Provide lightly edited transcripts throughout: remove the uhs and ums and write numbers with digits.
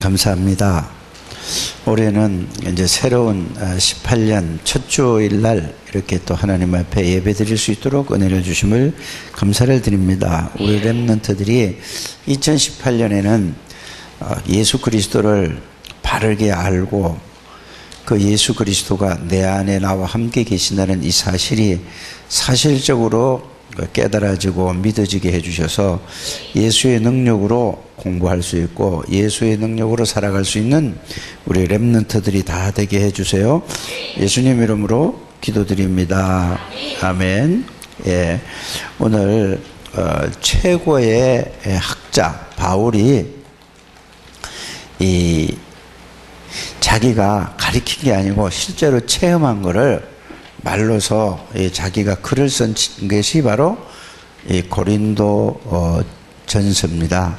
감사합니다. 올해는 이제 새로운 18년 첫 주일 날 이렇게 또 하나님 앞에 예배 드릴 수 있도록 은혜를 주심을 감사를 드립니다. 우리 렘넌트들이 2018년에는 예수 그리스도를 바르게 알고 그 예수 그리스도가 내 안에 나와 함께 계신다는 이 사실이 사실적으로 깨달아지고 믿어지게 해주셔서 예수의 능력으로 공부할 수 있고 예수의 능력으로 살아갈 수 있는 우리 렘넌트들이 다 되게 해주세요. 예수님 이름으로 기도드립니다. 아멘. 예, 오늘 최고의 학자 바울이 자기가 가르친 게 아니고 실제로 체험한 거를 말로서 자기가 글을 쓴 것이 바로 고린도 전서입니다.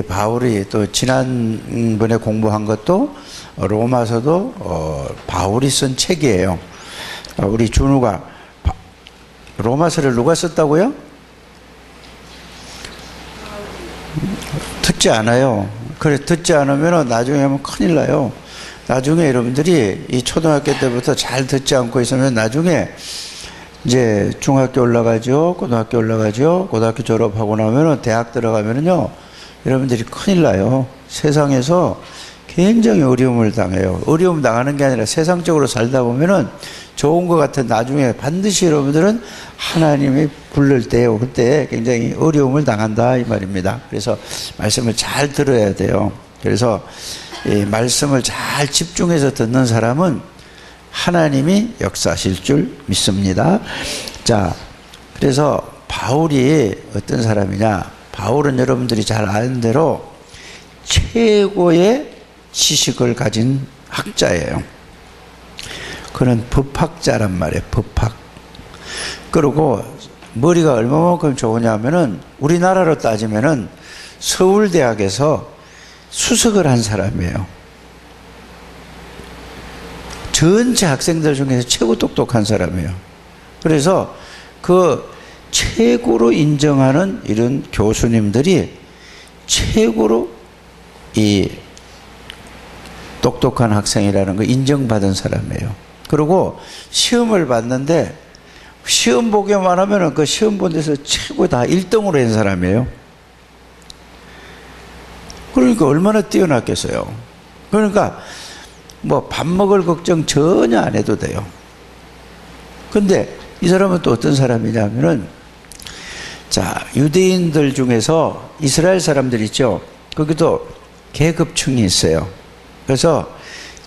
바울이 또 지난번에 공부한 것도 로마서도 바울이 쓴 책이에요. 우리 준우가 로마서를 누가 썼다고요? 듣지 않아요. 그래, 듣지 않으면 나중에 하면 큰일 나요. 나중에 여러분들이 이 초등학교 때부터 잘 듣지 않고 있으면 나중에 이제 중학교 올라가죠, 고등학교 올라가죠, 고등학교 졸업하고 나면은 대학 들어가면은요, 여러분들이 큰일 나요. 세상에서 굉장히 어려움을 당해요. 어려움 당하는 게 아니라 세상적으로 살다 보면은 좋은 것 같은 나중에 반드시 여러분들은 하나님이 부를 때요, 그때 굉장히 어려움을 당한다 이 말입니다. 그래서 말씀을 잘 들어야 돼요. 그래서 이 말씀을 잘 집중해서 듣는 사람은 하나님이 역사하실 줄 믿습니다. 자, 그래서 바울이 어떤 사람이냐? 바울은 여러분들이 잘 아는 대로 최고의 지식을 가진 학자예요. 그는 법학자란 말이에요. 법학. 그리고 머리가 얼마만큼 좋으냐 하면은 우리나라로 따지면은 서울대학에서 수석을 한 사람이에요. 전체 학생들 중에서 최고 똑똑한 사람이에요. 그래서 그 최고로 인정하는 이런 교수님들이 최고로 이 똑똑한 학생이라는 거 인정받은 사람이에요. 그리고 시험을 봤는데 시험 보기만 하면은 그 시험 본 데서 최고 다 1등으로 한 사람이에요. 그러니까 얼마나 뛰어났겠어요. 그러니까 뭐 밥 먹을 걱정 전혀 안 해도 돼요. 근데 이 사람은 또 어떤 사람이냐면은, 자, 유대인들 중에서 이스라엘 사람들 있죠. 거기도 계급층이 있어요. 그래서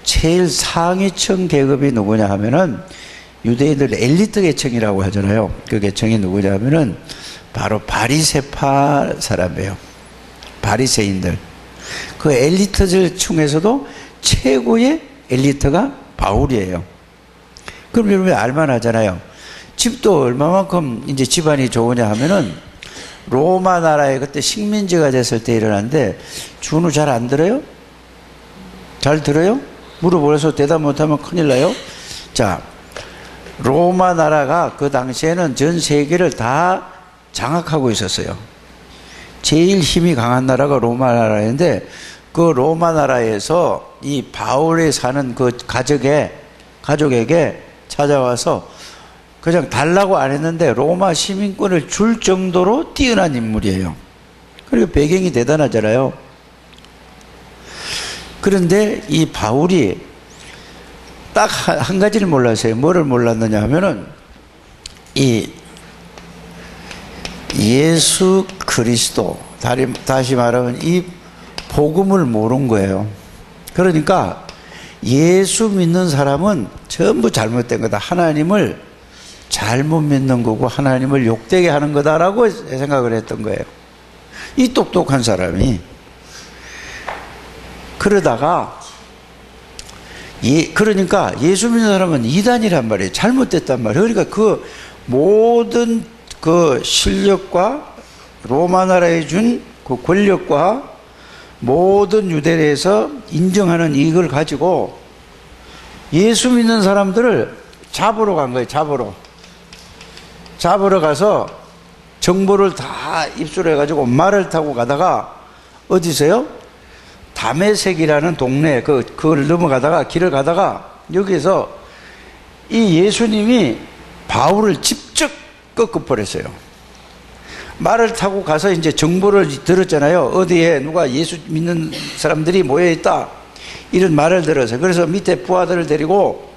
제일 상위층 계급이 누구냐 하면은 유대인들 엘리트 계층이라고 하잖아요. 그 계층이 누구냐 하면은 바로 바리새파 사람이에요. 바리새인들. 그 엘리트들 중에서도 최고의 엘리트가 바울이에요. 그럼 여러분이 알만하잖아요. 집도 얼마만큼 이제 집안이 좋으냐 하면은 로마 나라에 그때 식민지가 됐을 때 일어났는데, 준우 잘 안 들어요? 잘 들어요? 물어보려서 대답 못하면 큰일 나요. 자, 로마 나라가 그 당시에는 전 세계를 다 장악하고 있었어요. 제일 힘이 강한 나라가 로마 나라인데, 그 로마 나라에서 이 바울이 사는 그 가족에게 찾아와서 그냥 달라고 안 했는데 로마 시민권을 줄 정도로 뛰어난 인물이에요. 그리고 배경이 대단하잖아요. 그런데 이 바울이 딱 한 가지를 몰랐어요. 뭐를 몰랐느냐 하면은 이 예수 그리스도, 다시 말하면 이 복음을 모르는 거예요. 그러니까 예수 믿는 사람은 전부 잘못된 거다. 하나님을 잘못 믿는 거고 하나님을 욕되게 하는 거다라고 생각을 했던 거예요. 이 똑똑한 사람이. 그러다가 그러니까 예수 믿는 사람은 이단이란 말이에요. 잘못됐단 말이에요. 그러니까 그 모든 그 실력과 로마 나라에 준 그 권력과 모든 유대에서 인정하는 이걸 가지고 예수 믿는 사람들을 잡으러 간 거예요. 잡으러 가서 정보를 다 입수해가지고 말을 타고 가다가 어디서요? 다메섹이라는 동네 그걸 넘어가다가 길을 가다가 여기에서 이 예수님이 바울을 직접 꺾어버렸어요. 말을 타고 가서 이제 정보를 들었잖아요. 어디에 누가 예수 믿는 사람들이 모여있다 이런 말을 들어서, 그래서 밑에 부하들을 데리고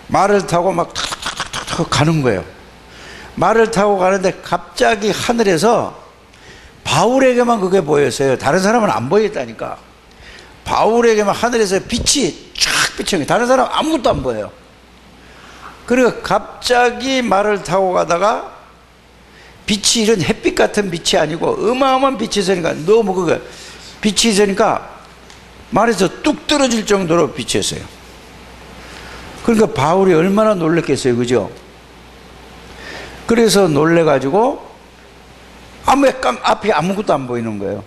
말을 타고 막 탁탁탁탁 가는 거예요. 말을 타고 가는데 갑자기 하늘에서 바울에게만 그게 보였어요. 다른 사람은 안 보였다니까. 바울에게만 하늘에서 빛이 쫙 비쳐요. 다른 사람 아무것도 안 보여요. 그리고 갑자기 말을 타고 가다가 빛이 이런 햇빛 같은 빛이 아니고 어마어마한 빛이 있으니까, 너무 그거 빛이 있으니까 말에서 뚝 떨어질 정도로 빛이었어요. 그러니까 바울이 얼마나 놀랐겠어요, 그죠? 그래서 놀래가지고 앞에 아무것도 안 보이는 거예요.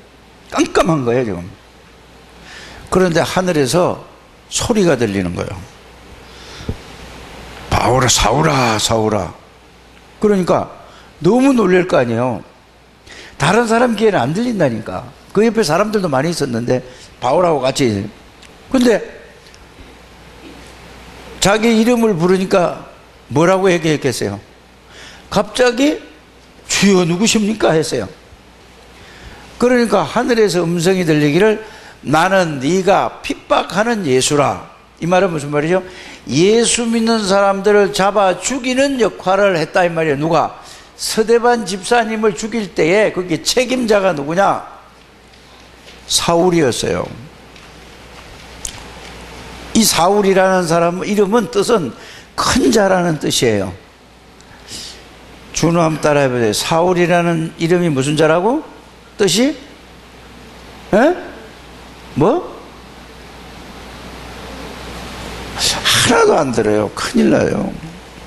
깜깜한 거예요, 지금. 그런데 하늘에서 소리가 들리는 거예요. 바울아, 사울아, 사울아. 그러니까 너무 놀랄 거 아니에요. 다른 사람 귀에는 안 들린다니까. 그 옆에 사람들도 많이 있었는데 바울하고 같이. 근데 자기 이름을 부르니까 뭐라고 얘기했겠어요? 갑자기 주여 누구십니까? 했어요. 그러니까 하늘에서 음성이 들리기를 나는 네가 핍박하는 예수라. 이 말은 무슨 말이죠? 예수 믿는 사람들을 잡아 죽이는 역할을 했다 이 말이에요. 누가? 스데반 집사님을 죽일 때에 거기 책임자가 누구냐? 사울이었어요. 이 사울이라는 사람 이름은 뜻은 큰 자라는 뜻이에요. 준호 한번 따라 해보세요. 사울이라는 이름이 무슨 자라고? 뜻이? 에? 뭐? 하나도 안 들어요. 큰일 나요.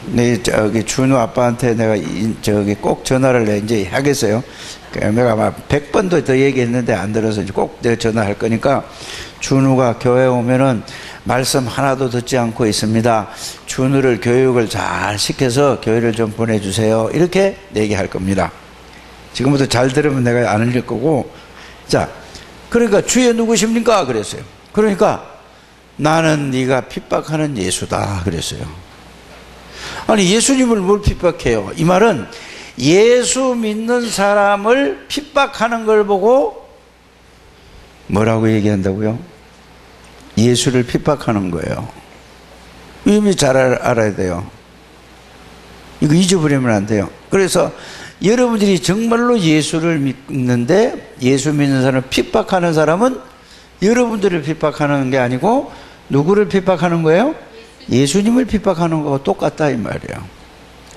네, 저기 준호 아빠한테 내가 저기 꼭 전화를 이제 하겠어요. 내가 막 100번도 더 얘기했는데 안 들어서 이제 꼭 내가 전화할 거니까, 준우가 교회 오면은 말씀 하나도 듣지 않고 있습니다. 준우를 교육을 잘 시켜서 교회를 좀 보내주세요. 이렇게 얘기할 겁니다. 지금부터 잘 들으면 내가 안 흘릴 거고. 자, 그러니까 주여 누구십니까? 그랬어요. 그러니까 나는 네가 핍박하는 예수다 그랬어요. 아니, 예수님을 뭘 핍박해요? 이 말은 예수 믿는 사람을 핍박하는 걸 보고 뭐라고 얘기한다고요? 예수를 핍박하는 거예요. 의미 잘 알아야 돼요. 이거 잊어버리면 안 돼요. 그래서 여러분들이 정말로 예수를 믿는데 예수 믿는 사람을 핍박하는 사람은 여러분들을 핍박하는 게 아니고 누구를 핍박하는 거예요? 예수님을 핍박하는 거와 똑같다 이 말이에요.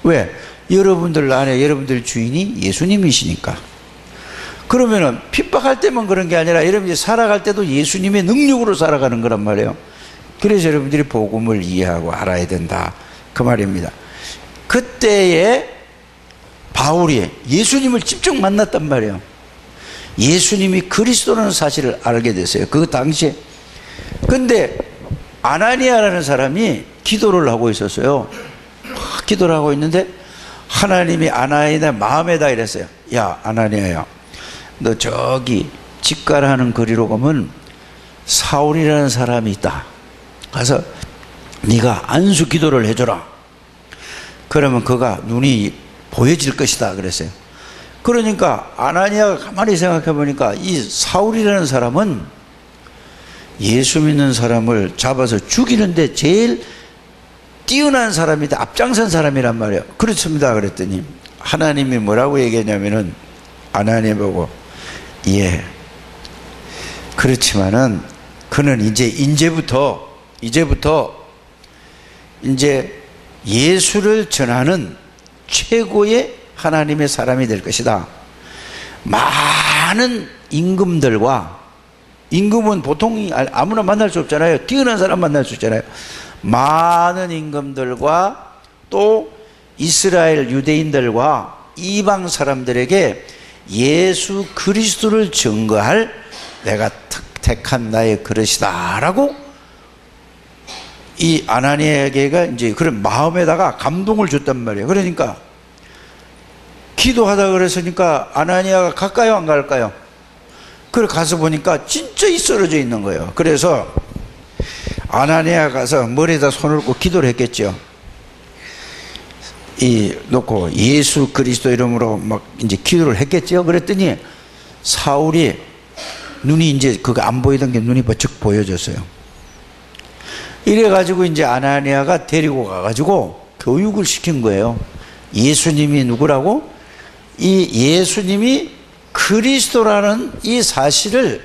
왜? 여러분들 안에 여러분들 주인이 예수님이시니까. 그러면은 핍박할 때만 그런 게 아니라 여러분들이 살아갈 때도 예수님의 능력으로 살아가는 거란 말이에요. 그래서 여러분들이 복음을 이해하고 알아야 된다 그 말입니다. 그때에 바울이 예수님을 직접 만났단 말이에요. 예수님이 그리스도라는 사실을 알게 됐어요. 그 당시에. 근데 아나니아라는 사람이 기도를 하고 있었어요. 기도를 하고 있는데 하나님이 아나니아 마음에다 이랬어요. 야, 아나니아야, 너 저기 집가라는 거리로 가면 사울이라는 사람이 있다. 가서 네가 안수 기도를 해줘라. 그러면 그가 눈이 보여질 것이다 그랬어요. 그러니까 아나니아가 가만히 생각해 보니까 이 사울이라는 사람은 예수 믿는 사람을 잡아서 죽이는데 제일 뛰어난 사람이다, 앞장선 사람이란 말이에요. 그렇습니다 그랬더니 하나님이 뭐라고 얘기했냐면은 아나니아 보고, 예, 그렇지만은 그는 이제부터 이제 예수를 전하는 최고의 하나님의 사람이 될 것이다. 많은 임금들과, 임금은 보통 아무나 만날 수 없잖아요. 뛰어난 사람 만날 수 있잖아요. 많은 임금들과 또 이스라엘 유대인들과 이방 사람들에게 예수 그리스도를 증거할 내가 택한 나의 그릇이다 라고 이 아나니아에게가 이제 그런 마음에다가 감동을 줬단 말이에요. 그러니까 기도하다 그랬으니까 아나니아가 갈까요 안 갈까요? 그래 가서 보니까 진짜 쓰러져 있는 거예요. 그래서 아나니아 가서 머리에다 손을 얹고 기도를 했겠죠. 놓고 예수 그리스도 이름으로 막 이제 기도를 했겠죠. 그랬더니 사울이 눈이 이제 그거 안 보이던 게 눈이 번쩍 보여졌어요. 이래가지고 이제 아나니아가 데리고 가가지고 교육을 시킨 거예요. 예수님이 누구라고? 이 예수님이 그리스도라는 이 사실을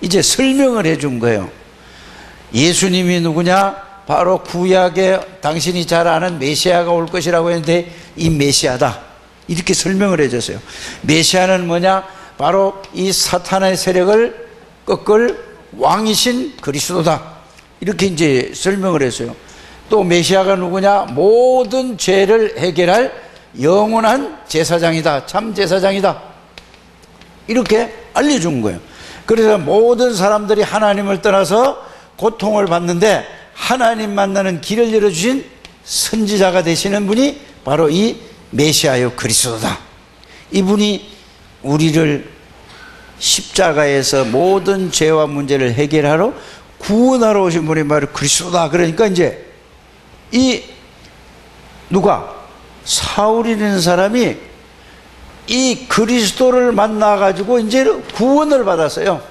이제 설명을 해준 거예요. 예수님이 누구냐? 바로 구약에 당신이 잘 아는 메시아가 올 것이라고 했는데 이 메시아다. 이렇게 설명을 해줬어요. 메시아는 뭐냐? 바로 이 사탄의 세력을 꺾을 왕이신 그리스도다. 이렇게 이제 설명을 했어요. 또 메시아가 누구냐? 모든 죄를 해결할 영원한 제사장이다. 참 제사장이다. 이렇게 알려준 거예요. 그래서 모든 사람들이 하나님을 떠나서 고통을 받는데 하나님 만나는 길을 열어주신 선지자가 되시는 분이 바로 이 메시아요 그리스도다. 이분이 우리를 십자가에서 모든 죄와 문제를 해결하러 구원하러 오신 분이 바로 그리스도다. 그러니까 이제 이 누가 사울이라는 사람이 이 그리스도를 만나가지고 이제 구원을 받았어요.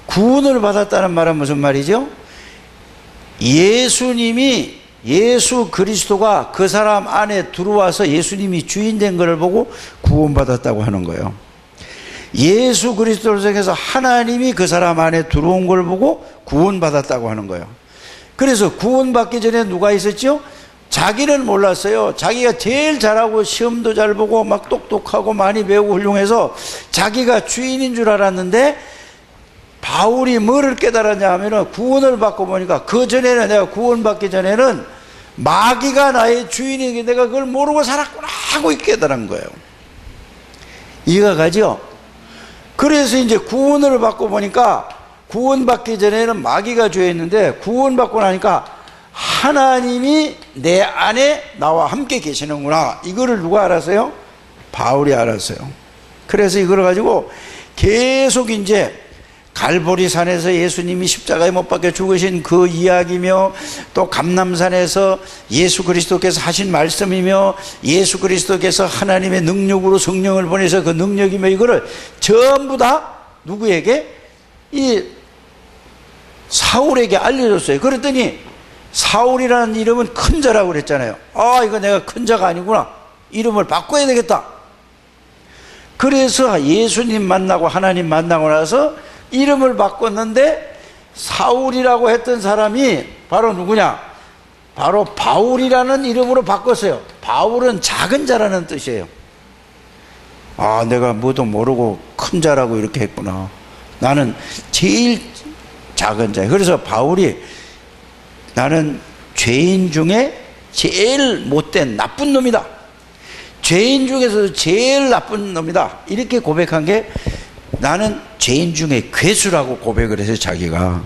구원을 받았다는 말은 무슨 말이죠? 예수님이 예수 그리스도가 그 사람 안에 들어와서 예수님이 주인 된 것을 보고 구원받았다고 하는 거예요. 예수 그리스도를 통해서 하나님이 그 사람 안에 들어온 걸 보고 구원받았다고 하는 거예요. 그래서 구원받기 전에 누가 있었죠? 자기는 몰랐어요. 자기가 제일 잘하고 시험도 잘 보고 막 똑똑하고 많이 배우고 훌륭해서 자기가 주인인 줄 알았는데 바울이 뭐를 깨달았냐 하면은 구원을 받고 보니까 그 전에는 내가 구원받기 전에는 마귀가 나의 주인이기 내가 그걸 모르고 살았구나 하고 깨달은 거예요. 이해가 가죠? 그래서 이제 구원을 받고 보니까 구원받기 전에는 마귀가 주였는데 구원받고 나니까 하나님이 내 안에 나와 함께 계시는구나. 이거를 누가 알았어요? 바울이 알았어요. 그래서 이걸 가지고 계속 이제 갈보리 산에서 예수님이 십자가에 못 박혀 죽으신 그 이야기며 또 감람산에서 예수 그리스도께서 하신 말씀이며 예수 그리스도께서 하나님의 능력으로 성령을 보내서 그 능력이며 이거를 전부 다 누구에게? 이 사울에게 알려줬어요. 그랬더니 사울이라는 이름은 큰 자라고 그랬잖아요. 아, 이거 내가 큰 자가 아니구나. 이름을 바꿔야 되겠다. 그래서 예수님 만나고 하나님 만나고 나서 이름을 바꿨는데 사울이라고 했던 사람이 바로 누구냐? 바로 바울이라는 이름으로 바꿨어요. 바울은 작은 자라는 뜻이에요. 아, 내가 뭐도 모르고 큰 자라고 이렇게 했구나. 나는 제일 작은 자예요. 그래서 바울이 나는 죄인 중에 제일 못된 나쁜 놈이다. 죄인 중에서도 제일 나쁜 놈이다. 이렇게 고백한 게 나는 죄인 중에 괴수라고 고백을 해서 자기가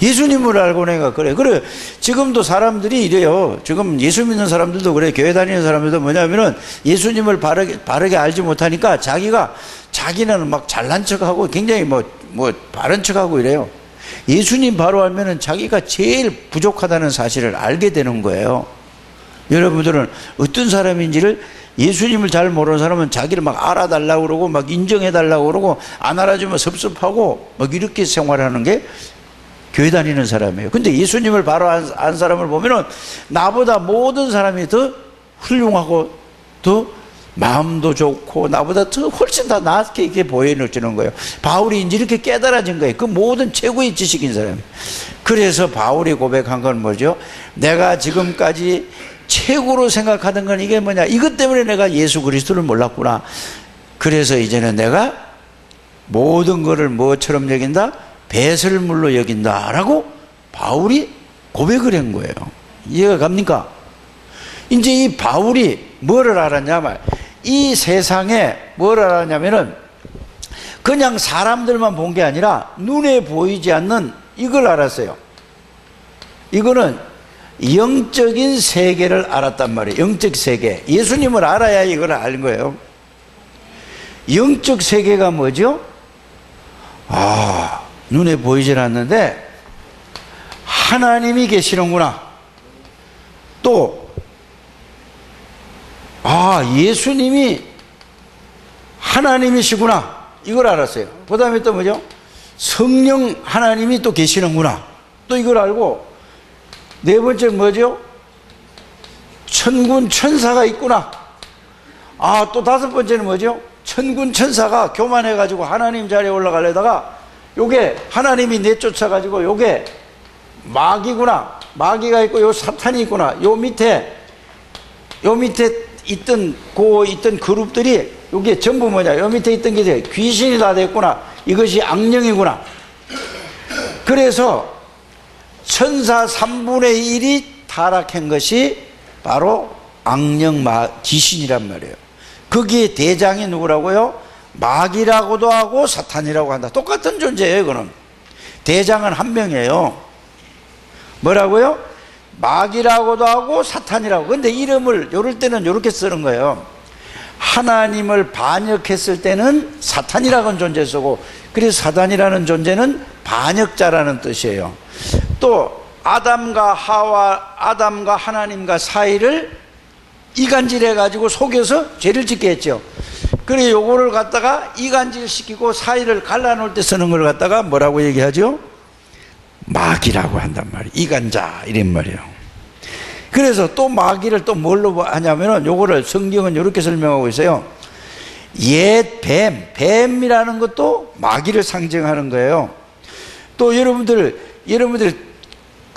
예수님을 알고 내가 그래. 지금도 사람들이 이래요. 지금 예수 믿는 사람들도 그래. 교회 다니는 사람들도 뭐냐면은 예수님을 바르게 알지 못하니까 자기는 막 잘난 척하고 굉장히 뭐 바른 척하고 이래요. 예수님 바로 알면은 자기가 제일 부족하다는 사실을 알게 되는 거예요. 여러분들은 어떤 사람인지를 예수님을 잘 모르는 사람은 자기를 막 알아달라고 그러고 막 인정해달라고 그러고 안 알아주면 섭섭하고 막 이렇게 생활하는 게 교회 다니는 사람이에요. 근데 예수님을 바로 안 사람을 보면은 나보다 모든 사람이 더 훌륭하고 더 마음도 좋고 나보다 더 훨씬 더 낫게 이렇게 보여주는 거예요. 바울이 이제 이렇게 깨달아진 거예요. 그 모든 최고의 지식인 사람이에요. 그래서 바울이 고백한 건 뭐죠? 내가 지금까지 최고로 생각하던 건 이게 뭐냐? 이것 때문에 내가 예수 그리스도를 몰랐구나. 그래서 이제는 내가 모든 것을 뭐처럼 여긴다? 배설물로 여긴다라고 바울이 고백을 한 거예요. 이해가 갑니까? 이제 이 바울이 뭐를 알았냐면 이 세상에 뭘 알았냐면은 그냥 사람들만 본 게 아니라 눈에 보이지 않는 이걸 알았어요. 이거는 영적인 세계를 알았단 말이에요. 영적 세계. 예수님을 알아야 이걸 아는 거예요. 영적 세계가 뭐죠? 눈에 보이질 않는데 하나님이 계시는구나. 또 예수님이 하나님이시구나. 이걸 알았어요. 그 다음에 또 뭐죠? 성령 하나님이 또 계시는구나. 또 이걸 알고, 네 번째 뭐죠? 천군 천사가 있구나. 또 다섯 번째는 뭐죠? 천군 천사가 교만해가지고 하나님 자리에 올라가려다가 요게 하나님이 내쫓아가지고 요게 마귀구나. 마귀가 있고 요 사탄이 있구나. 요 밑에 있던 그룹들이 요게 전부 뭐냐? 요 밑에 있던 게 귀신이 다 됐구나. 이것이 악령이구나. 그래서 천사 3분의 1이 타락한 것이 바로 악령 귀신이란 말이에요. 거기에 대장이 누구라고요? 마귀라고도 하고 사탄이라고 한다. 똑같은 존재예요. 이거는 대장은 한 명이에요. 뭐라고요? 마귀라고도 하고 사탄이라고. 근데 이름을 요럴 때는 요렇게 쓰는 거예요. 하나님을 반역했을 때는 사탄이라는 존재 쓰고, 그래서 사탄이라는 존재는 반역자라는 뜻이에요. 또 아담과 하나님과 사이를 이간질해 가지고 속여서 죄를 짓게 했죠. 그래 요거를 갖다가 이간질시키고 사이를 갈라놓을 때 쓰는 걸 갖다가 뭐라고 얘기하죠? 마귀라고 한단 말이에요. 이간자 이런 말이에요. 그래서 또 마귀를 또 뭘로 하냐면은 요거를 성경은 이렇게 설명하고 있어요. 옛 뱀이라는 것도 마귀를 상징하는 거예요. 또 여러분들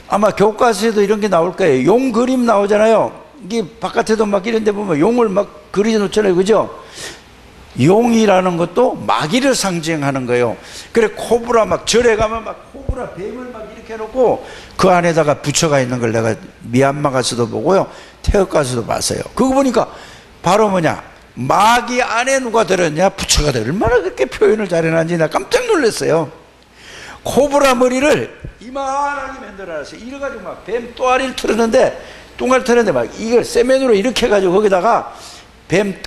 아마 교과서에도 이런 게 나올 거예요. 용 그림 나오잖아요. 이게 바깥에도 막 이런 데 보면 용을 막 그려 놓잖아요. 그죠? 용이라는 것도 마귀를 상징하는 거예요. 그래 코브라 막 절에 가면 막 코브라 뱀을 막 이렇게 해놓고 그 안에다가 부처가 있는 걸 내가 미얀마 가서도 보고요, 태국 가서도 봤어요. 그거 보니까 바로 뭐냐, 마귀 안에 누가 들었냐, 부처가 들었냐. 얼마나 그렇게 표현을 잘해놨는지 나 깜짝 놀랐어요. 코브라 머리를 이만하게 만들어놨어요. 이래가지고 막 뱀 또아리를 틀었는데 막 이걸 세면으로 이렇게 해가지고 거기다가 뱀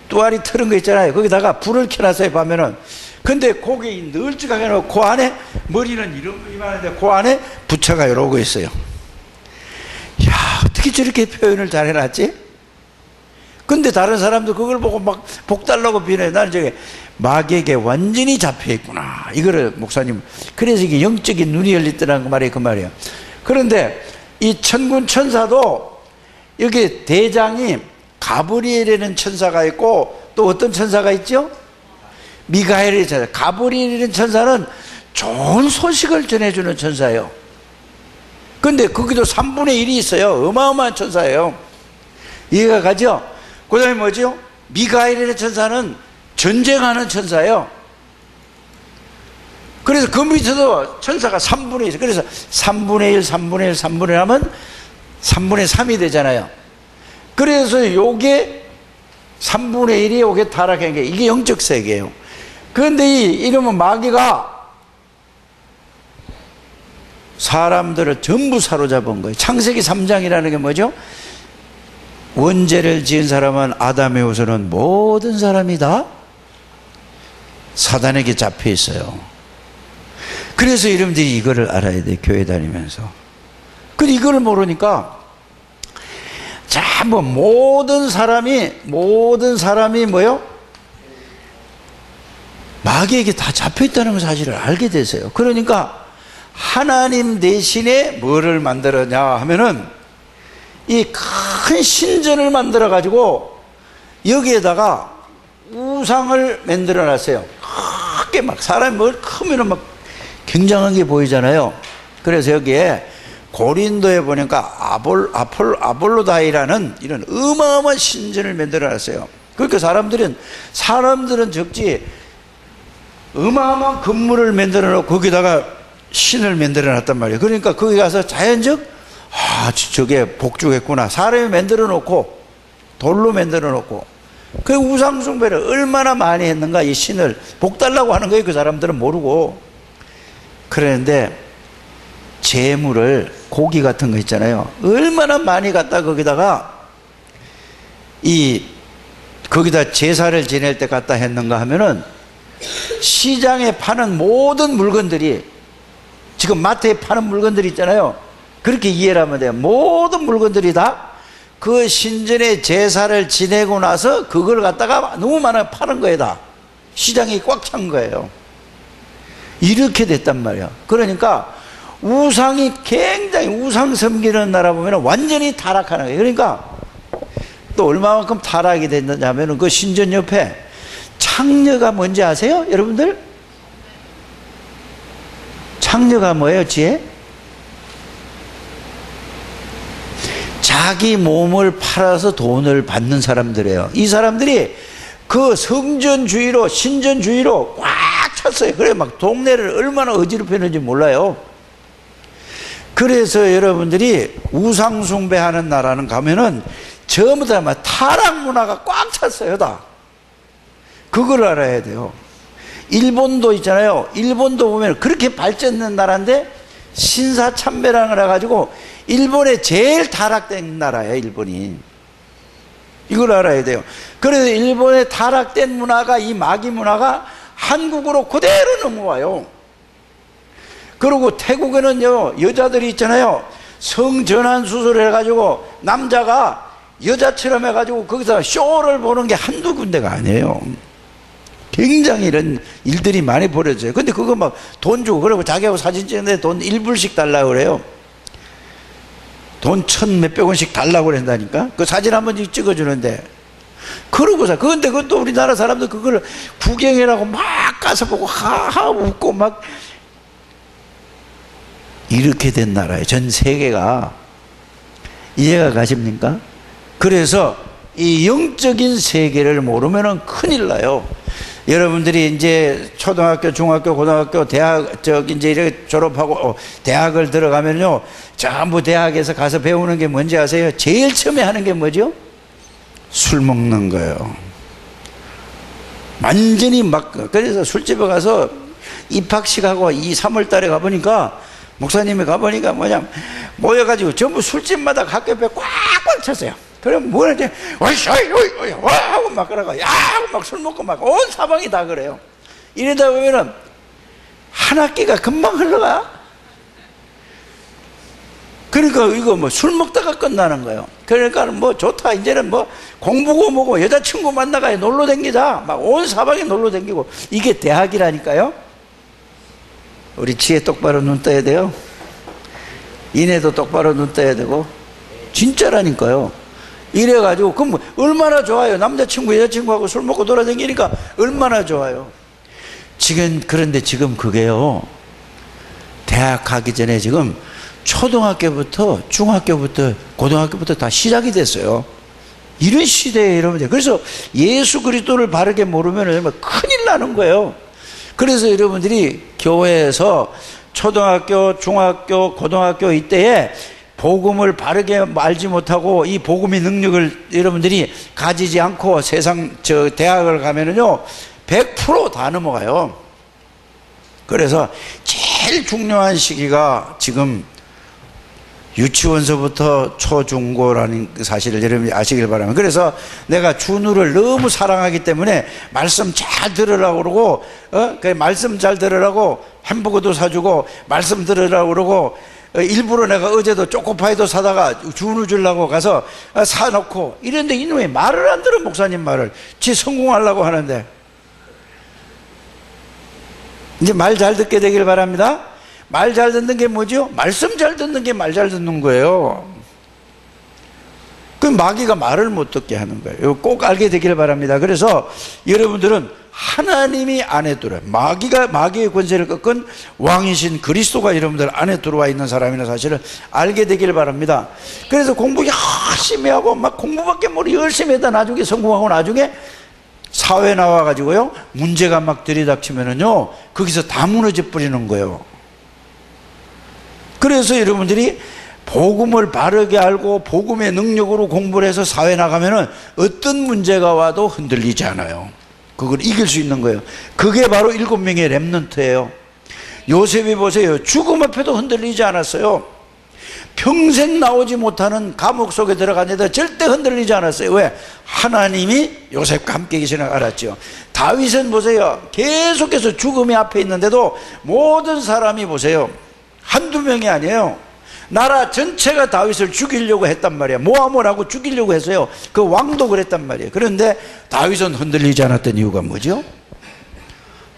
또아리 틀은 거 있잖아요. 거기다가 불을 켜놨어요, 밤에는. 근데 거기 널찍하게 해놓고 그 안에 머리는 이만한데 그 안에 부처가 이러고 있어요. 야, 어떻게 저렇게 표현을 잘 해놨지? 근데 다른 사람도 그걸 보고 막 복 달라고 비난해. 나는 저게 마귀에게 완전히 잡혀있구나. 이거를 목사님, 그래서 이게 영적인 눈이 열렸더라는 그 말이에요. 그 말이에요. 그런데 이 천군 천사도 여기 대장이 가브리엘이라는 천사가 있고, 또 어떤 천사가 있죠? 미가엘이라는 천사. 가브리엘이라는 천사는 좋은 소식을 전해주는 천사예요. 근데 거기도 3분의 1이 있어요. 어마어마한 천사예요. 이해가 가죠? 그 다음에 뭐죠? 미가엘이라는 천사는 전쟁하는 천사예요. 그래서 그 밑에도 천사가 3분의 1. 그래서 3분의 1, 3분의 1, 3분의 1 하면 3분의 3이 되잖아요. 그래서 요게 3분의 1이 요게 타락한 게, 이게 영적 세계예요. 그런데 이 이름은 마귀가 사람들을 전부 사로잡은 거예요. 창세기 3장이라는 게 뭐죠? 원죄를 지은 사람은 아담에 우선은 모든 사람이 다 사단에게 잡혀 있어요. 그래서 여러분들이 이거를 알아야 돼, 교회 다니면서. 근데 이거를 모르니까 뭐 모든 사람이 뭐요? 마귀에게 다 잡혀 있다는 사실을 알게 되세요. 그러니까 하나님 대신에 뭐를 만들었냐 하면은 이 큰 신전을 만들어 가지고 여기에다가 우상을 만들어 놨어요. 크게 막 사람이 뭘 크면은 막 굉장한 게 보이잖아요. 그래서 여기에 고린도에 보니까 아볼로다이라는 이런 어마어마한 신전을 만들어 놨어요. 그러니까 사람들은 적지 어마어마한 건물을 만들어 놓고 거기다가 신을 만들어 놨단 말이에요. 그러니까 거기 가서 자연적, 저게 복주겠구나. 사람이 만들어 놓고, 돌로 만들어 놓고, 그 우상숭배를 얼마나 많이 했는가, 이 신을 복 달라고 하는 거예요. 그 사람들은 모르고. 그런데 재물을, 고기 같은 거 있잖아요, 얼마나 많이 갖다 거기다가 이 거기다 제사를 지낼 때 갖다 했는가 하면은 시장에 파는 모든 물건들이, 지금 마트에 파는 물건들이 있잖아요. 그렇게 이해를 하면 돼요. 모든 물건들이 다 그 신전에 제사를 지내고 나서 그걸 갖다가 너무 많아 파는 거예요. 다 시장이 꽉 찬 거예요. 이렇게 됐단 말이야. 그러니까 우상이 굉장히, 우상 섬기는 나라 보면 완전히 타락하는 거예요. 그러니까 또 얼마만큼 타락이 됐느냐 하면 그 신전 옆에 창녀가 뭔지 아세요? 여러분들? 창녀가 뭐예요? 지혜? 자기 몸을 팔아서 돈을 받는 사람들이에요. 이 사람들이 그 성전주의로, 신전주의로 꽉 찼어요. 그래 막 동네를 얼마나 어지럽혔는지 몰라요. 그래서 여러분들이 우상숭배하는 나라는 가면은 전부 다 막 타락 문화가 꽉 찼어요. 다 그걸 알아야 돼요. 일본도 있잖아요. 일본도 보면 그렇게 발전된 나라인데 신사참배라는 걸 해가지고 일본의 제일 타락된 나라예요. 일본이. 이걸 알아야 돼요. 그래서 일본의 타락된 문화가, 이 마귀 문화가 한국으로 그대로 넘어와요. 그리고 태국에는요, 여자들이 있잖아요. 성전환 수술을 해가지고 남자가 여자처럼 해가지고 거기서 쇼를 보는 게 한두 군데가 아니에요. 굉장히 이런 일들이 많이 벌어져요. 근데 그거 막 돈 주고, 그러고 자기하고 사진 찍는데 돈 1불씩 달라고 그래요. 돈 1,000 몇백 원씩 달라고 그런다니까. 그 사진 한 번씩 찍어주는데. 그러고서, 그런데 그것도 우리나라 사람들 그걸 구경해라고 막 가서 보고 하하 웃고 막 이렇게 된 나라예요. 전 세계가. 이해가 가십니까? 그래서 이 영적인 세계를 모르면은 큰일 나요. 여러분들이 이제 초등학교, 중학교, 고등학교, 대학, 이제 이렇게 졸업하고 대학을 들어가면요, 전부 대학에서 가서 배우는 게 뭔지 아세요? 제일 처음에 하는 게 뭐죠? 술 먹는 거예요. 완전히 막, 그래서 술집에 가서 입학식하고 3월 달에 가보니까, 목사님이 가보니까 모여가지고 전부 술집마다 학교 옆에 꽉꽉 찼어요. 그럼 뭐라지? 와! 하고 막 그러고, 야! 하고 막 술 먹고 막 온 사방이 다 그래요. 이러다 보면은 한 학기가 금방 흘러가. 그러니까 이거 뭐 술 먹다가 끝나는 거예요. 그러니까 뭐 좋다. 이제는 뭐 공부고 뭐고 여자친구 만나가 놀러 댕기자. 막 온 사방에 놀러 댕기고. 이게 대학이라니까요. 우리 지혜 똑바로 눈 떠야 돼요. 이내도 똑바로 눈 떠야 되고. 진짜라니까요. 이래가지고 그럼 얼마나 좋아요. 남자친구 여자친구하고 술 먹고 돌아다니니까 얼마나 좋아요. 지금, 그런데 지금 그게요, 대학 가기 전에 지금 초등학교부터 중학교부터 고등학교부터 다 시작이 됐어요. 이런 시대에 여러분들. 그래서 예수 그리스도를 바르게 모르면 정말 큰일 나는 거예요. 그래서 여러분들이 교회에서 초등학교, 중학교, 고등학교 이때에 복음을 바르게 알지 못하고 이 복음의 능력을 여러분들이 가지지 않고 세상 대학을 가면은요 100% 다 넘어가요. 그래서 제일 중요한 시기가 지금 유치원서부터 초중고라는 사실을 여러분이 아시길 바랍니다. 그래서 내가 준우를 너무 사랑하기 때문에 말씀 잘 들으라고 그러고, 그 말씀 잘 들으라고 햄버거도 사주고, 말씀 들으라고 그러고, 일부러 내가 어제도 초코파이도 사다가 준우 주려고 가서 사놓고, 이런데 이놈이 말을 안 들어, 목사님 말을. 지 성공하려고 하는데. 이제 말 잘 듣게 되길 바랍니다. 말 잘 듣는 게 뭐죠? 말씀 잘 듣는 게 말 잘 듣는 거예요. 그 마귀가 말을 못 듣게 하는 거예요. 이거 꼭 알게 되길 바랍니다. 그래서 여러분들은 하나님이 안에 들어요. 마귀의 권세를 꺾은 왕이신 그리스도가 여러분들 안에 들어와 있는 사람이라는 사실을 알게 되길 바랍니다. 그래서 공부 열심히 하고 막 공부밖에 모르고 열심히 했다 나중에 성공하고 나중에 사회 나와가지고요 문제가 막 들이닥치면은요 거기서 다 무너져 버리는 거예요. 그래서 여러분들이 복음을 바르게 알고 복음의 능력으로 공부를 해서 사회 나가면은 어떤 문제가 와도 흔들리지 않아요. 그걸 이길 수 있는 거예요. 그게 바로 7명의 렘넌트예요. 요셉이 보세요. 죽음 앞에도 흔들리지 않았어요. 평생 나오지 못하는 감옥 속에 들어갔는데 절대 흔들리지 않았어요. 왜? 하나님이 요셉과 함께 계시는 걸 알았죠. 다윗은 보세요, 계속해서 죽음이 앞에 있는데도 모든 사람이 보세요, 한두 명이 아니에요. 나라 전체가 다윗을 죽이려고 했단 말이에요. 모함을 죽이려고 했어요. 그 왕도 그랬단 말이에요. 그런데 다윗은 흔들리지 않았던 이유가 뭐죠?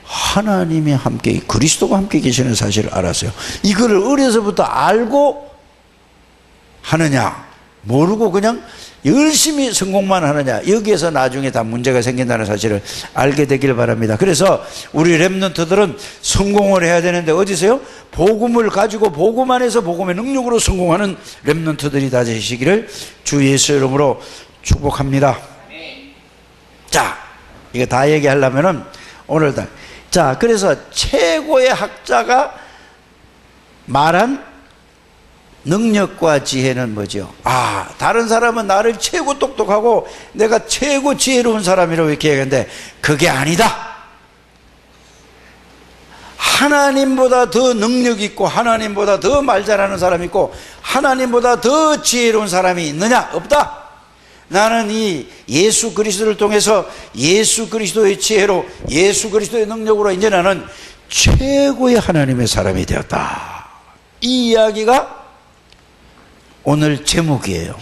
하나님이 함께, 그리스도가 함께 계시는 사실을 알았어요. 이거를 어려서부터 알고 하느냐, 모르고 그냥 열심히 성공만 하느냐, 여기에서 나중에 다 문제가 생긴다는 사실을 알게 되길 바랍니다. 그래서 우리 렘넌트들은 성공을 해야 되는데 어디서요? 복음을 가지고 복음 안에서 복음의 능력으로 성공하는 렘넌트들이 다 되시기를 주 예수 이름으로 축복합니다. 자, 이거 다 얘기하려면은 오늘 다. 자, 그래서 최고의 학자가 말한 능력과 지혜는 뭐죠? 다른 사람은 나를 최고 똑똑하고 내가 최고 지혜로운 사람이라고 이렇게 얘기하는데 그게 아니다. 하나님보다 더 능력 있고 하나님보다 더 말 잘하는 사람이 있고 하나님보다 더 지혜로운 사람이 있느냐? 없다. 나는 이 예수 그리스도를 통해서 예수 그리스도의 지혜로 예수 그리스도의 능력으로 이제 나는 최고의 하나님의 사람이 되었다. 이 이야기가 오늘 제목이에요.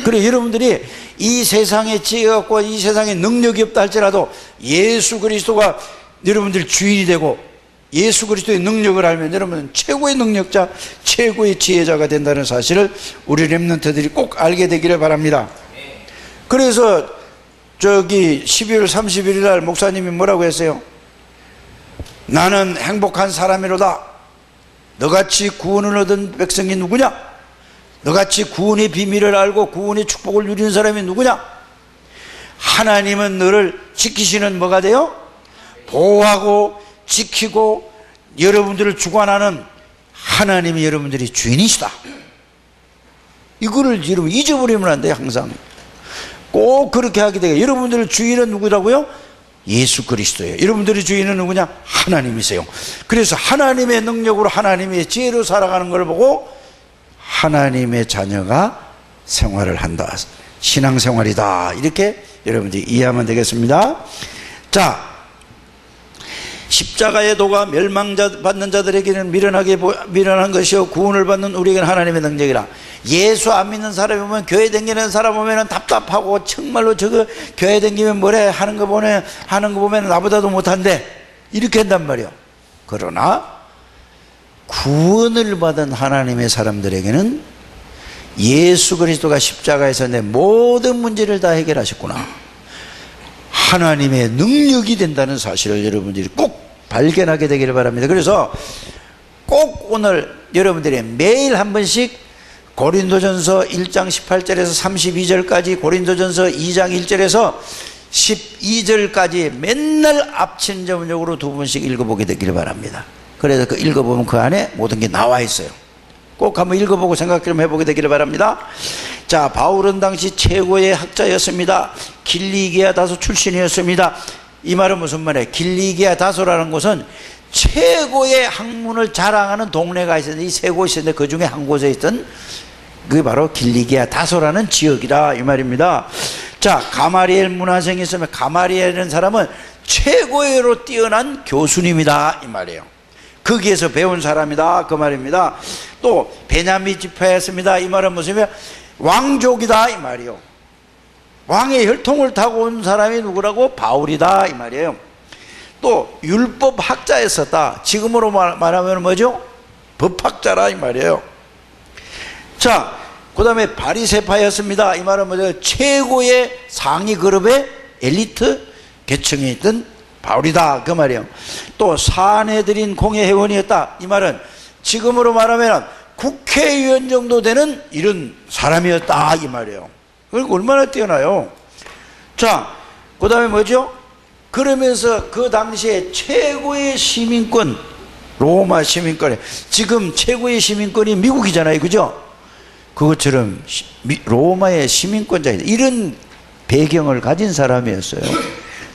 그래, 여러분들이 이 세상에 지혜가 없고 이 세상에 능력이 없다 할지라도 예수 그리스도가 여러분들 주인이 되고 예수 그리스도의 능력을 알면 여러분은 최고의 능력자, 최고의 지혜자가 된다는 사실을 우리 렘넌트들이 꼭 알게 되기를 바랍니다. 그래서 저기 12월 31일 날 목사님이 뭐라고 했어요? 나는 행복한 사람이로다. 너같이 구원을 얻은 백성이 누구냐? 너같이 구원의 비밀을 알고 구원의 축복을 누리는 사람이 누구냐? 하나님은 너를 지키시는 뭐가 돼요? 보호하고 지키고 여러분들을 주관하는 하나님이 여러분들이 주인이시다. 이거를 여러분 잊어버리면 안 돼요. 항상 꼭 그렇게 하게 돼요. 여러분들의 주인은 누구라고요? 예수 그리스도예요. 여러분들의 주인은 누구냐? 하나님이세요. 그래서 하나님의 능력으로 하나님의 지혜로 살아가는 걸 보고 하나님의 자녀가 생활을 한다, 신앙생활이다, 이렇게 여러분들이 이해하면 되겠습니다. 자, 십자가의 도가 멸망받는 자들에게는 미련한 것이요 구원을 받는 우리에게는 하나님의 능력이라. 예수 안 믿는 사람이 보면, 교회 다니는 사람 보면 답답하고 정말로 저거 교회 다니면 뭐래 하는 거 보면 나보다도 못한데 이렇게 한단 말이에요. 그러나 구원을 받은 하나님의 사람들에게는 예수 그리스도가 십자가에서 내 모든 문제를 다 해결하셨구나, 하나님의 능력이 된다는 사실을 여러분들이 꼭 발견하게 되기를 바랍니다. 그래서 꼭 오늘 여러분들이 매일 한 번씩 고린도전서 1장 18절에서 32절까지, 고린도전서 2장 1절에서 12절까지 맨날 앞친전적으로 두 번씩 읽어보게 되기를 바랍니다. 그래서 그 읽어보면 그 안에 모든 게 나와 있어요. 꼭 한번 읽어보고 생각 좀 해보게 되기를 바랍니다. 자, 바울은 당시 최고의 학자였습니다. 길리기아 다소 출신이었습니다. 이 말은 무슨 말이에요? 길리기아 다소라는 곳은 최고의 학문을 자랑하는 동네가 있었는데 이 세 곳이 있는데 그 중에 한 곳에 있던 그게 바로 길리기아 다소라는 지역이다, 이 말입니다. 자, 가마리엘 문화생이 있으면 가마리엘이라는 사람은 최고로 뛰어난 교수님이다, 이 말이에요. 거기에서 배운 사람이다, 그 말입니다. 또 베냐민 지파였습니다. 이 말은 무엇이냐면 왕족이다, 이 말이에요. 왕의 혈통을 타고 온 사람이 누구라고? 바울이다, 이 말이에요. 또 율법 학자였었다. 지금으로 말하면 뭐죠? 법학자라, 이 말이에요. 자, 그 다음에 바리새파였습니다. 이 말은 뭐죠? 최고의 상위 그룹의 엘리트 계층에 있던 바울이다, 그 말이에요. 또 사내들인 공회 회원이었다. 이 말은 지금으로 말하면 국회의원 정도 되는 이런 사람이었다, 이 말이에요. 그리고 얼마나 뛰어나요? 자, 그 다음에 뭐죠? 그러면서 그 당시에 최고의 시민권, 로마 시민권에, 지금 최고의 시민권이 미국이잖아요, 그죠? 그것처럼 로마의 시민권자, 이런 배경을 가진 사람이었어요.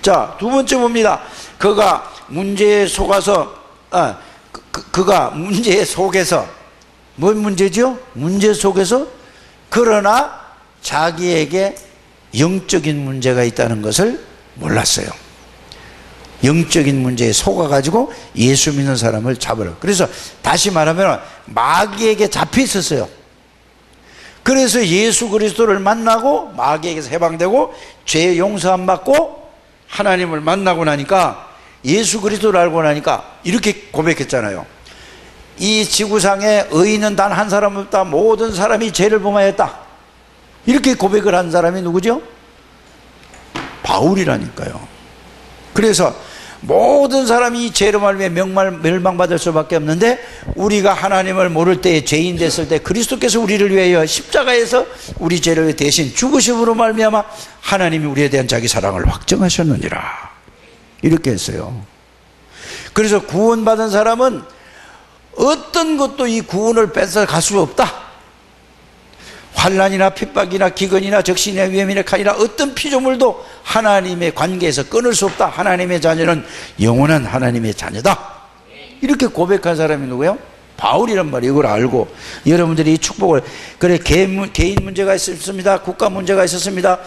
자, 두 번째 봅니다. 그가 문제에 속아서 그가 문제에 속에서 뭔 문제죠? 문제 속에서 그러나 자기에게 영적인 문제가 있다는 것을 몰랐어요. 영적인 문제에 속아가지고 예수 믿는 사람을 잡으려. 그래서 다시 말하면 마귀에게 잡혀 있었어요. 그래서 예수 그리스도를 만나고 마귀에게서 해방되고 죄 용서함 받고 하나님을 만나고 나니까, 예수 그리스도를 알고 나니까 이렇게 고백했잖아요. 이 지구상에 의인은 단 한 사람 없다. 모든 사람이 죄를 범하였다. 이렇게 고백을 한 사람이 누구죠? 바울이라니까요. 그래서 모든 사람이 이 죄로 말미암아 멸망받을 수밖에 없는데, 우리가 하나님을 모를 때에 죄인 됐을 때 그리스도께서 우리를 위하여 십자가에서 우리 죄를 대신 죽으심으로 말미암아 하나님이 우리에 대한 자기 사랑을 확정하셨느니라, 이렇게 했어요. 그래서 구원받은 사람은 어떤 것도 이 구원을 뺏어갈 수 없다. 환난이나 핍박이나 기근이나 적신이나 위험이나 칼이나 어떤 피조물도 하나님의 관계에서 끊을 수 없다. 하나님의 자녀는 영원한 하나님의 자녀다. 이렇게 고백한 사람이 누구예요? 바울이란 말이에요. 이걸 알고 여러분들이 이 축복을, 그래 개인 문제가 있었습니다. 국가 문제가 있었습니다.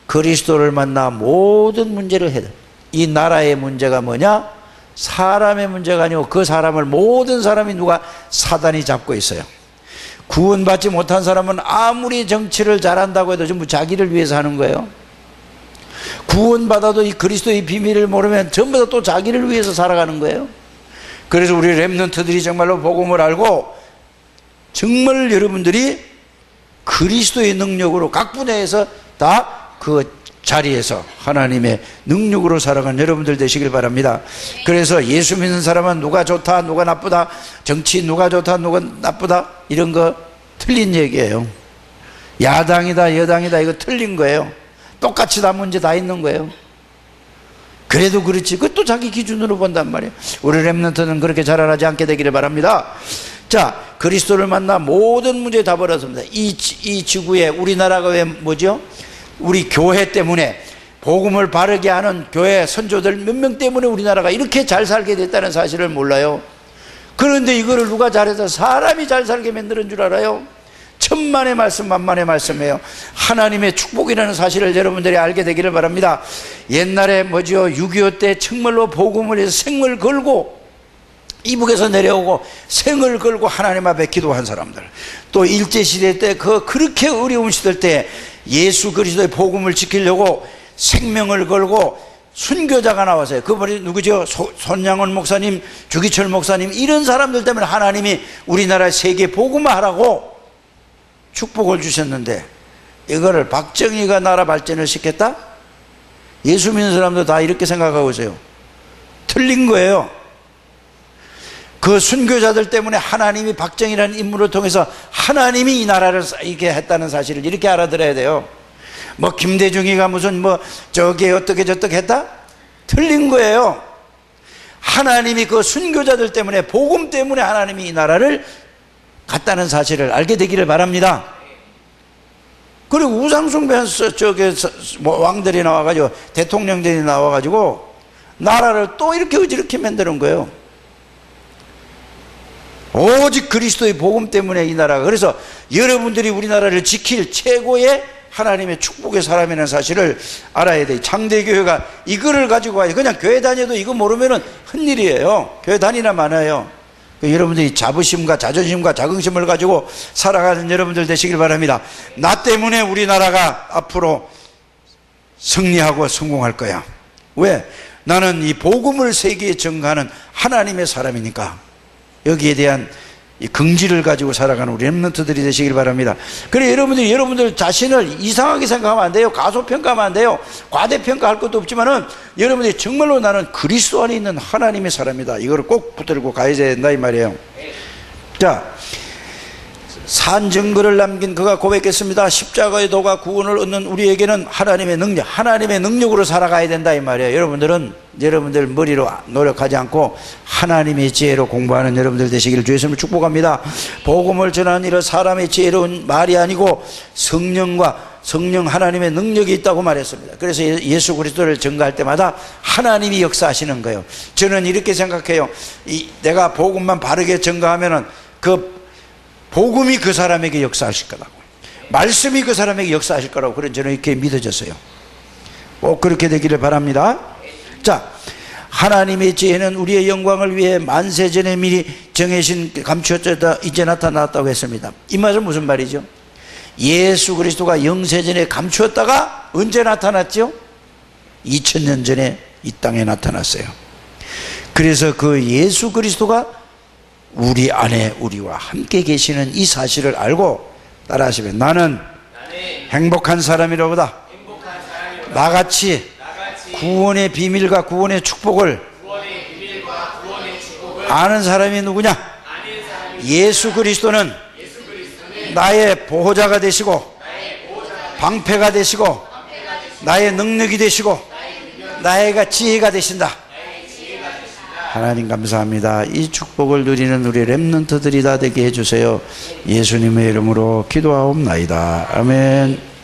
그리스도를 만나 모든 문제를 해야 돼. 이 나라의 문제가 뭐냐? 사람의 문제가 아니고 그 사람을, 모든 사람이 누가? 사단이 잡고 있어요. 구원받지 못한 사람은 아무리 정치를 잘한다고 해도 전부 자기를 위해서 하는 거예요. 구원받아도 이 그리스도의 비밀을 모르면 전부 다 또 자기를 위해서 살아가는 거예요. 그래서 우리 렘넌트들이 정말로 복음을 알고 정말 여러분들이 그리스도의 능력으로 각 분야에서 다 그 자리에서 하나님의 능력으로 살아가는 여러분들 되시길 바랍니다. 그래서 예수 믿는 사람은 누가 좋다 누가 나쁘다, 정치 누가 좋다 누가 나쁘다, 이런 거 틀린 얘기예요. 야당이다 여당이다, 이거 틀린 거예요. 똑같이 다 문제 다 있는 거예요. 그래도 그렇지, 그것도 자기 기준으로 본단 말이에요. 우리 렘넌트는 그렇게 자라나지 않게 되기를 바랍니다. 자, 그리스도를 만나 모든 문제에 답을 얻었습니다. 이 지구에 우리나라가 왜 뭐죠? 우리 교회 때문에, 복음을 바르게 하는 교회 선조들 몇 명 때문에 우리나라가 이렇게 잘 살게 됐다는 사실을 몰라요. 그런데 이거를 누가 잘해서 사람이 잘 살게 만드는 줄 알아요? 천만의 말씀 만만의 말씀이에요. 하나님의 축복이라는 사실을 여러분들이 알게 되기를 바랍니다. 옛날에 뭐죠? 6.25 때 정말로 복음을 해서 생을 걸고 이북에서 내려오고 생을 걸고 하나님 앞에 기도한 사람들, 또 일제시대 때 그렇게 어려운 시절 때 예수 그리스도의 복음을 지키려고 생명을 걸고 순교자가 나왔어요. 그분이 누구죠? 손양원 목사님, 주기철 목사님, 이런 사람들 때문에 하나님이 우리나라 세계 복음화하라고 축복을 주셨는데, 이거를 박정희가 나라 발전을 시켰다? 예수 믿는 사람도 다 이렇게 생각하고 있어요. 틀린 거예요. 그 순교자들 때문에 하나님이 박정희라는 인물을 통해서 하나님이 이 나라를 이렇게 했다는 사실을 이렇게 알아들어야 돼요. 뭐 김대중이가 무슨 뭐 저게 어떻게 저떻게 했다? 틀린 거예요. 하나님이 그 순교자들 때문에, 복음 때문에 하나님이 이 나라를 갔다는 사실을 알게 되기를 바랍니다. 그리고 우상숭배해서 저게 뭐 왕들이 나와가지고 대통령들이 나와가지고 나라를 또 이렇게 어지럽게 만드는 거예요. 오직 그리스도의 복음 때문에 이 나라가, 그래서 여러분들이 우리나라를 지킬 최고의 하나님의 축복의 사람이라는 사실을 알아야 돼. 장대교회가 이거를 가지고 와요. 그냥 교회 다녀도 이거 모르면은 헛일이에요. 교회 다니나 많아요. 여러분들이 자부심과 자존심과 자긍심을 가지고 살아가는 여러분들 되시길 바랍니다. 나 때문에 우리나라가 앞으로 승리하고 성공할 거야. 왜? 나는 이 복음을 세계에 전가하는 하나님의 사람이니까. 여기에 대한 이 긍지를 가지고 살아가는 우리 렘넌트들이 되시길 바랍니다. 그래, 여러분들 자신을 이상하게 생각하면 안 돼요. 가소평가하면 안 돼요. 과대평가할 것도 없지만은 여러분들이 정말로 나는 그리스도 안에 있는 하나님의 사람이다, 이걸 꼭 붙들고 가야 된다 이 말이에요. 자, 산 증거를 남긴 그가 고백했습니다. 십자가의 도가 구원을 얻는 우리에게는 하나님의 능력으로 살아가야 된다 이 말이에요. 여러분들 머리로 노력하지 않고 하나님의 지혜로 공부하는 여러분들 되시기를 주의 이름으로 축복합니다. 복음을 전하는 일은 사람의 지혜로운 말이 아니고 성령 하나님의 능력이 있다고 말했습니다. 그래서 예수 그리스도를 증거할 때마다 하나님이 역사하시는 거예요. 저는 이렇게 생각해요. 내가 복음만 바르게 증거하면은 그 복음이 그 사람에게 역사하실 거라고, 말씀이 그 사람에게 역사하실 거라고, 그런 저는 이렇게 믿어졌어요. 꼭 그렇게 되기를 바랍니다. 자, 하나님의 지혜는 우리의 영광을 위해 만세전에 미리 정해진 감추었다 이제 나타났다고 했습니다. 이 말은 무슨 말이죠? 예수 그리스도가 영세전에 감추었다가 언제 나타났죠? 2000년 전에 이 땅에 나타났어요. 그래서 그 예수 그리스도가 우리 안에 우리와 함께 계시는 이 사실을 알고 따라하시면, 나는 행복한 사람이로보다 나같이 구원의 비밀과 구원의 축복을 아는 사람이 누구냐? 예수 그리스도는 나의 보호자가 되시고 방패가 되시고 나의 능력이 되시고 나의 지혜가 되신다. 하나님 감사합니다. 이 축복을 누리는 우리 렘넌트들이 다 되게 해주세요. 예수님의 이름으로 기도하옵나이다. 아멘.